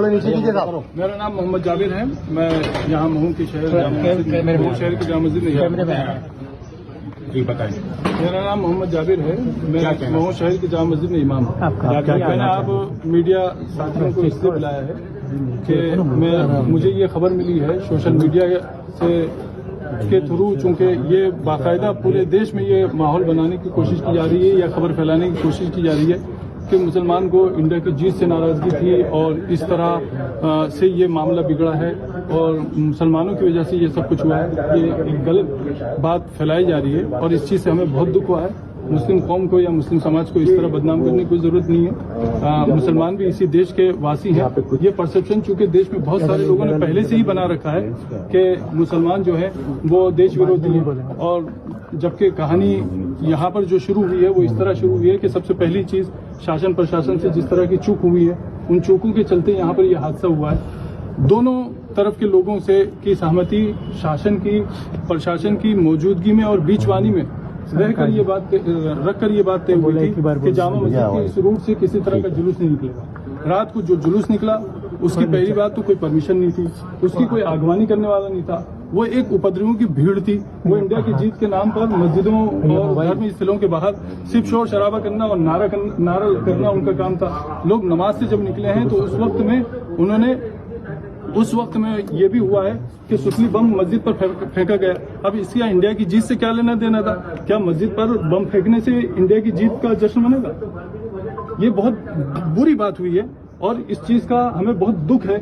थोड़ा नीचे कीजिए साहब। मेरा नाम मोहम्मद जाबिर है। मैं यहाँ महू के शहर की जामा मस्जिद में जी बताएं। मेरा नाम मोहम्मद जाबिर है। मैं महू शहर की जामा मस्जिद में इमाम हूँ। मैंने आप मीडिया साथियों को इसलिए बुलाया है कि मुझे ये खबर मिली है सोशल मीडिया से के थ्रू, चूंकि ये बाकायदा पूरे देश में ये माहौल बनाने की कोशिश की जा रही है या खबर फैलाने की कोशिश की जा रही है कि मुसलमान को इंडिया की जीत से नाराजगी थी और इस तरह से ये मामला बिगड़ा है और मुसलमानों की वजह से ये सब कुछ हुआ है। ये एक गलत बात फैलाई जा रही है और इस चीज़ से हमें बहुत दुख हुआ है। मुस्लिम कौम को या मुस्लिम समाज को इस तरह बदनाम करने की कोई जरूरत नहीं है। मुसलमान भी इसी देश के वासी हैं। ये परसेप्शन चूंकि देश में बहुत सारे लोगों ने पहले से ही बना रखा है कि मुसलमान जो है वो देश विरोधी है, और जबकि कहानी यहाँ पर जो शुरू हुई है वो इस तरह शुरू हुई है कि सबसे पहली चीज शासन प्रशासन से जिस तरह की चूक हुई है, उन चूकों के चलते यहाँ पर यह हादसा हुआ है। दोनों तरफ के लोगों से की सहमति, शासन की प्रशासन की मौजूदगी में और बीचवानी में रहकर ये बात रखकर ये बात तय हुई थी कि जामा मस्जिद के इस रूट से किसी तरह का जुलूस नहीं निकलेगा। रात को जो जुलूस निकला उसकी पहली बात तो कोई परमिशन नहीं थी, उसकी कोई आगवानी करने वाला नहीं था। वो एक उपद्रवियों की भीड़ थी। वो इंडिया की जीत के नाम पर मस्जिदों और धार्मिक स्थलों के बाहर सिर्फ शोर शराबा करना और नारा करना उनका काम था। लोग नमाज से जब निकले हैं तो उस वक्त में ये भी हुआ है कि सुतली बम मस्जिद पर फेंका गया। अब इसका इंडिया की जीत से क्या लेना देना था? क्या मस्जिद पर बम फेंकने से इंडिया की जीत का जश्न मनेगा? ये बहुत बुरी बात हुई है और इस चीज का हमें बहुत दुख है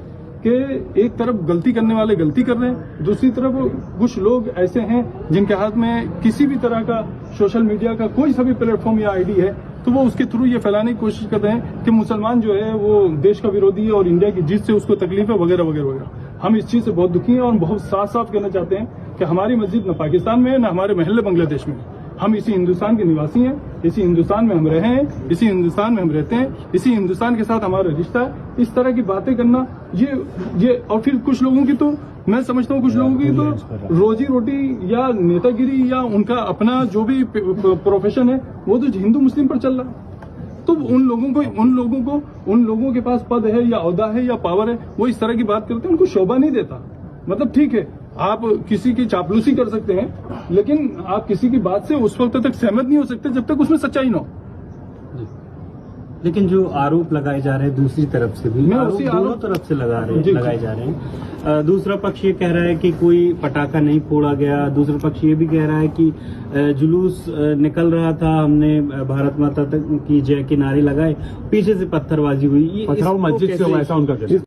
कि एक तरफ गलती करने वाले गलती कर रहे हैं, दूसरी तरफ कुछ लोग ऐसे हैं जिनके हाथ में किसी भी तरह का सोशल मीडिया का कोई सा भी प्लेटफॉर्म या आईडी है तो वो उसके थ्रू ये फैलाने की कोशिश कर रहे हैं कि मुसलमान जो है वो देश का विरोधी है और इंडिया की जीत से उसको तकलीफ है वगैरह वगैरह वगैरह। हम इस चीज से बहुत दुखी हैं और बहुत साफ साफ कहना चाहते हैं कि हमारी मस्जिद न पाकिस्तान में है न हमारे महल्ले बांग्लादेश में। हम इसी हिंदुस्तान के निवासी हैं, इसी हिंदुस्तान में हम रहे हैं, इसी हिंदुस्तान में हम रहते हैं, इसी हिंदुस्तान के साथ हमारा रिश्ता है। इस तरह की बातें करना ये और फिर कुछ लोगों की तो मैं समझता हूँ कुछ लोगों की तो रोजी रोटी या नेतागिरी या उनका अपना जो भी प्रोफेशन है वो तो हिंदू मुस्लिम पर चल रहा है। तो उन लोगों के पास पद है या ओहदा है या पावर है, वो इस तरह की बात करते हैं, उनको शोभा नहीं देता। मतलब ठीक है आप किसी की चापलूसी कर सकते हैं लेकिन आप किसी की बात से उस वक्त तक सहमत नहीं हो सकते जब तक उसमें सच्चाई न हो। लेकिन जो आरोप लगाए जा रहे हैं दूसरी तरफ से भी, दोनों तरफ से लगाए जा रहे हैं। दूसरा पक्ष ये कह रहा है कि कोई पटाखा नहीं फोड़ा गया, दूसरा पक्ष ये भी कह रहा है कि जुलूस निकल रहा था, हमने भारत माता तक की जय के नारे लगाए, पीछे से पत्थरबाजी हुई। पथराव मस्जिद से हुआ ऐसा उनका कहना है।